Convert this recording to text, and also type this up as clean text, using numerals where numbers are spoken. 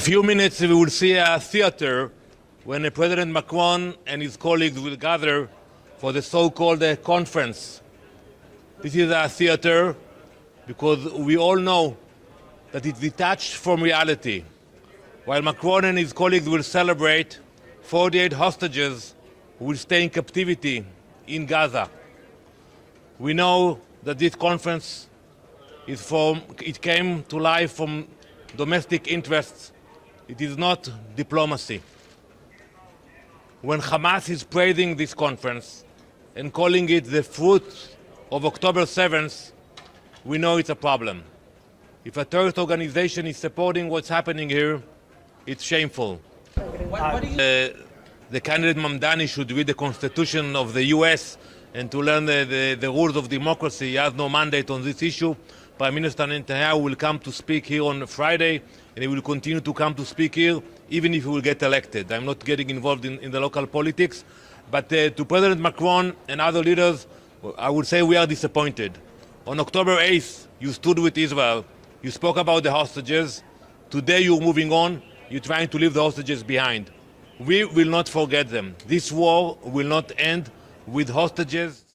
In a few minutes, we will see a theater when President Macron and his colleagues will gather for the so-called conference. This is a theater because we all know that it's detached from reality. While Macron and his colleagues will celebrate 48 hostages who will stay in captivity in Gaza. We know that this conference it came to life from domestic interests. It is not diplomacy. When Hamas is praising this conference and calling it the fruit of October 7th, we know it's a problem. If a terrorist organization is supporting what's happening here, it's shameful. The candidate Mamdani should read the Constitution of the US and to learn the rules of democracy. He has no mandate on this issue. Prime Minister Netanyahu will come to speak here on Friday, and he will continue to come to speak here, even if he will get elected. I'm not getting involved in the local politics. But to President Macron and other leaders, I would say we are disappointed. On October 8th, you stood with Israel. You spoke about the hostages. Today you're moving on. You're trying to leave the hostages behind. We will not forget them. This war will not end with hostages.